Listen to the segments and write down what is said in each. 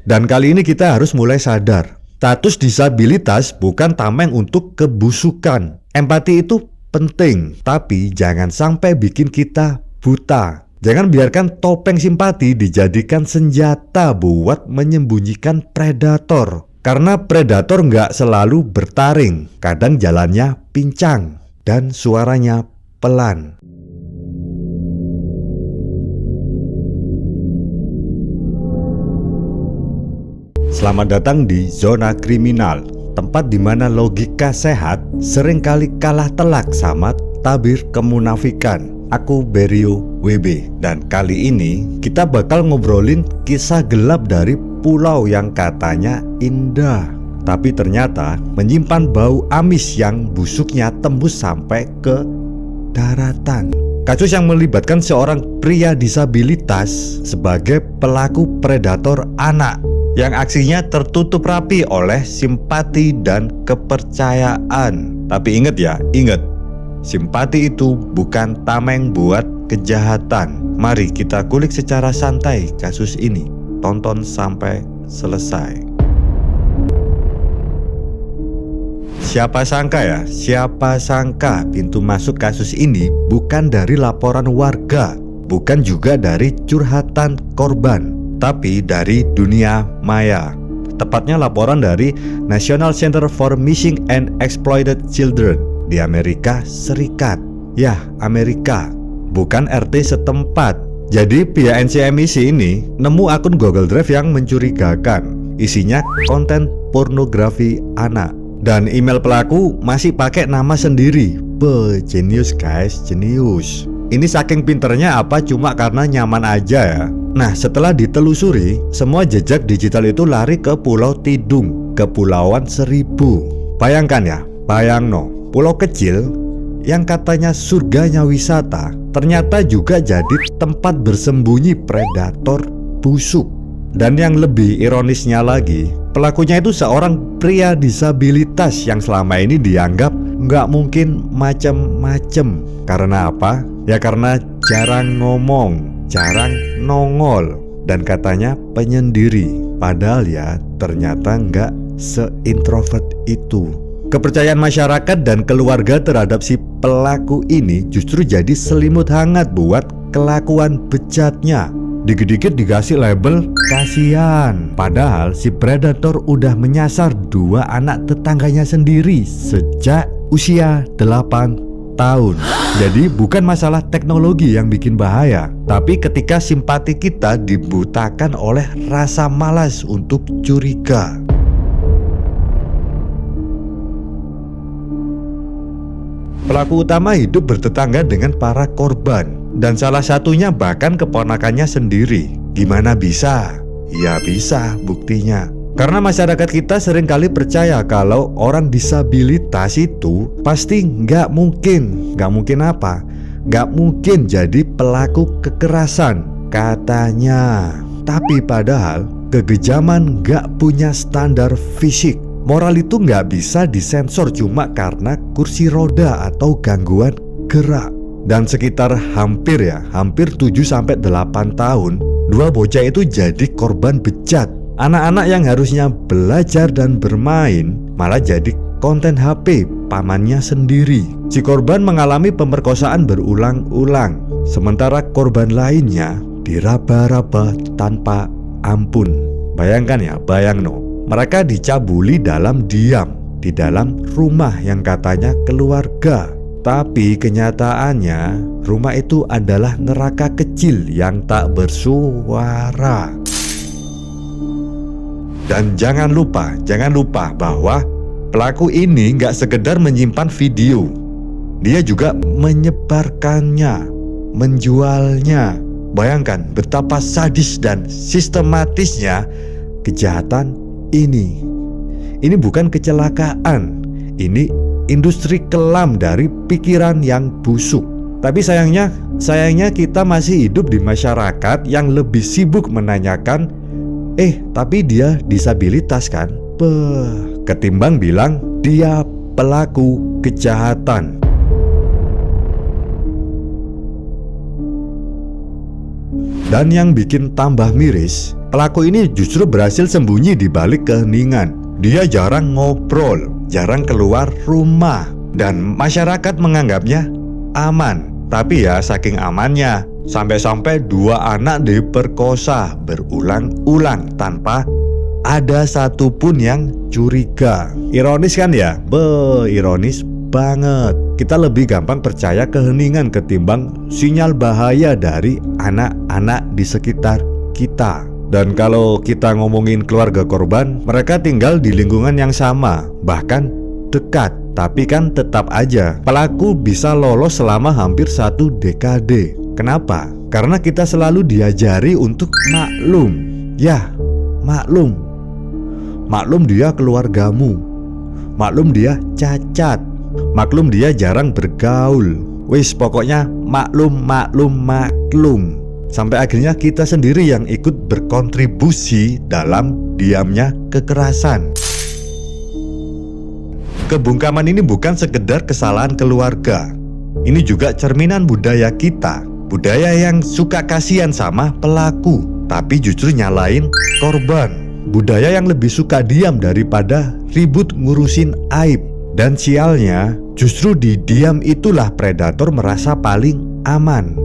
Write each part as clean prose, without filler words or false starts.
Dan kali ini kita harus mulai sadar, status disabilitas bukan tameng untuk kebusukan. Empati itu penting, tapi jangan sampai bikin kita buta. Jangan biarkan topeng simpati dijadikan senjata buat menyembunyikan predator. Karena predator nggak selalu bertaring, kadang jalannya pincang dan suaranya pelan. Selamat datang di Zona Kriminal, tempat di mana logika sehat seringkali kalah telak sama tabir kemunafikan. Aku Berio WB, dan kali ini kita bakal ngobrolin kisah gelap dari pulau yang katanya indah, tapi ternyata menyimpan bau amis yang busuknya tembus sampai ke daratan. Kasus yang melibatkan seorang pria disabilitas sebagai pelaku predator anak, yang aksinya tertutup rapi oleh simpati dan kepercayaan. Tapi ingat ya, simpati itu bukan tameng buat kejahatan. Mari kita kulik secara santai kasus ini. Tonton sampai selesai. Siapa sangka pintu masuk kasus ini bukan dari laporan warga, bukan juga dari curhatan korban, tapi dari dunia maya. Tepatnya laporan dari National Center for Missing and Exploited Children di Amerika Serikat. Ya, Amerika, bukan RT setempat. Jadi pihak NCMEC ini nemu akun Google Drive yang mencurigakan. Isinya konten pornografi anak. Dan email pelaku masih pakai nama sendiri. Jenius guys, jenius. Ini saking pinternya apa cuma karena nyaman aja ya. Nah, setelah ditelusuri, semua jejak digital itu lari ke Pulau Tidung, Kepulauan Seribu. Bayangkan ya, pulau kecil yang katanya surganya wisata, ternyata juga jadi tempat bersembunyi predator busuk. Dan yang lebih ironisnya lagi, pelakunya itu seorang pria disabilitas yang selama ini dianggap nggak mungkin macem-macem. Karena apa? Ya karena jarang ngomong, jarang nongol, dan katanya penyendiri. Padahal ya ternyata nggak seintrovert itu. Kepercayaan masyarakat dan keluarga terhadap si pelaku ini justru jadi selimut hangat buat kelakuan bejatnya. Dikit-dikit dikasih label kasihan. Padahal si predator udah menyasar 2 anak tetangganya sendiri sejak usia 8 tahun. Jadi bukan masalah teknologi yang bikin bahaya, tapi ketika simpati kita dibutakan oleh rasa malas untuk curiga. Pelaku utama hidup bertetangga dengan para korban, dan salah satunya bahkan keponakannya sendiri. Gimana bisa? Ya bisa, buktinya. Karena masyarakat kita seringkali percaya kalau orang disabilitas itu pasti nggak mungkin apa? Nggak mungkin jadi pelaku kekerasan, katanya. Tapi padahal kekejaman nggak punya standar fisik. Moral itu nggak bisa disensor cuma karena kursi roda atau gangguan gerak. Dan sekitar hampir 7-8 tahun, 2 bocah itu jadi korban bejat. Anak-anak yang harusnya belajar dan bermain malah jadi konten HP pamannya sendiri. Si korban mengalami pemerkosaan berulang-ulang, sementara korban lainnya diraba-raba tanpa ampun. Bayangkan ya, mereka dicabuli dalam diam di dalam rumah yang katanya keluarga. Tapi kenyataannya rumah itu adalah neraka kecil yang tak bersuara. Dan jangan lupa bahwa pelaku ini nggak sekedar menyimpan video. Dia juga menyebarkannya, menjualnya. Bayangkan betapa sadis dan sistematisnya kejahatan ini. Ini bukan kecelakaan, ini industri kelam dari pikiran yang busuk. Tapi sayangnya kita masih hidup di masyarakat yang lebih sibuk menanyakan, tapi dia disabilitas kan? Ketimbang bilang dia pelaku kejahatan. Dan yang bikin tambah miris, pelaku ini justru berhasil sembunyi di balik keheningan. Dia jarang ngobrol, jarang keluar rumah, dan masyarakat menganggapnya aman. Tapi ya saking amannya, sampai-sampai 2 anak diperkosa berulang-ulang tanpa ada satupun yang curiga. Ironis kan ya? Ironis banget. Kita lebih gampang percaya keheningan ketimbang sinyal bahaya dari anak-anak di sekitar kita. Dan kalau kita ngomongin keluarga korban, mereka tinggal di lingkungan yang sama, bahkan dekat. Tapi kan tetap aja pelaku bisa lolos selama hampir 1 dekade. Kenapa? Karena kita selalu diajari untuk maklum. Ya, maklum. Maklum dia keluargamu. Maklum dia cacat. Maklum dia jarang bergaul. Wis pokoknya maklum. Sampai akhirnya kita sendiri yang ikut berkontribusi dalam diamnya kekerasan. Kebungkaman ini bukan sekedar kesalahan keluarga. Ini juga cerminan budaya kita. Budaya yang suka kasihan sama pelaku, tapi justru nyalain korban. Budaya yang lebih suka diam daripada ribut ngurusin aib. Dan sialnya, justru di diam itulah predator merasa paling aman.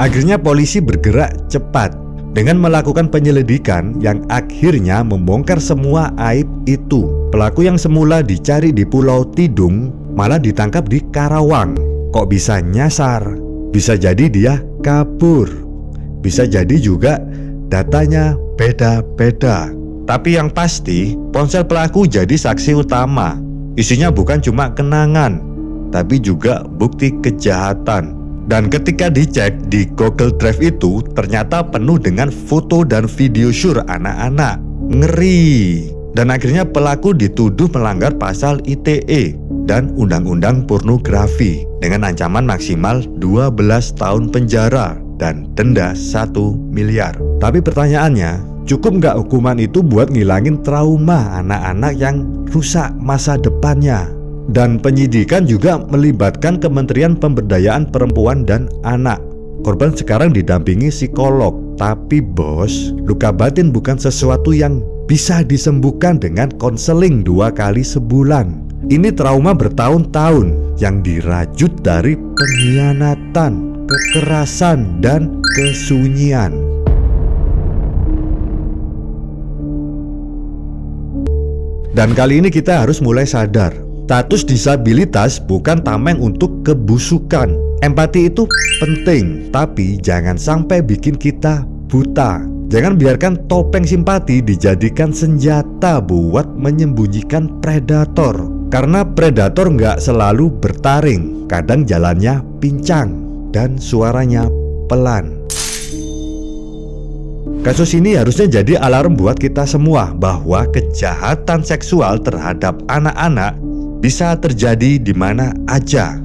Akhirnya polisi bergerak cepat dengan melakukan penyelidikan yang akhirnya membongkar semua aib itu. Pelaku yang semula dicari di Pulau Tidung malah ditangkap di Karawang. Kok bisa nyasar? Bisa jadi dia kabur. Bisa jadi juga datanya beda-beda. Tapi yang pasti, ponsel pelaku jadi saksi utama. Isinya bukan cuma kenangan, tapi juga bukti kejahatan. Dan ketika dicek di Google Drive itu, ternyata penuh dengan foto dan video syur anak-anak. Ngeri. Dan akhirnya pelaku dituduh melanggar pasal ITE dan Undang-Undang Pornografi dengan ancaman maksimal 12 tahun penjara dan denda 1 miliar. Tapi pertanyaannya, cukup nggak hukuman itu buat ngilangin trauma anak-anak yang rusak masa depannya? Dan penyidikan juga melibatkan Kementerian Pemberdayaan Perempuan dan Anak. Korban sekarang didampingi psikolog. Tapi bos, luka batin bukan sesuatu yang bisa disembuhkan dengan konseling 2 kali sebulan. Ini trauma bertahun-tahun yang dirajut dari pengkhianatan, kekerasan, dan kesunyian. Dan kali ini kita harus mulai sadar, status disabilitas bukan tameng untuk kebusukan. Empati itu penting, tapi jangan sampai bikin kita buta. Jangan biarkan topeng simpati dijadikan senjata buat menyembunyikan predator. Karena predator nggak selalu bertaring, kadang jalannya pincang dan suaranya pelan. Kasus ini harusnya jadi alarm buat kita semua bahwa kejahatan seksual terhadap anak-anak bisa terjadi di mana aja.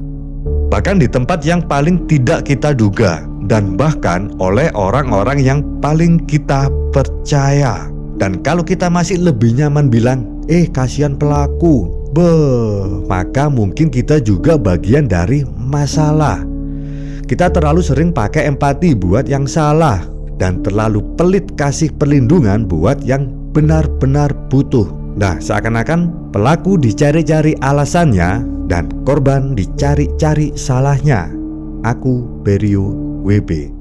Bahkan di tempat yang paling tidak kita duga, dan bahkan oleh orang-orang yang paling kita percaya. Dan kalau kita masih lebih nyaman bilang, kasihan pelaku, maka mungkin kita juga bagian dari masalah. Kita terlalu sering pakai empati buat yang salah, dan terlalu pelit kasih perlindungan buat yang benar-benar butuh. Nah, seakan-akan pelaku dicari-cari alasannya dan korban dicari-cari salahnya. Aku Berio WB.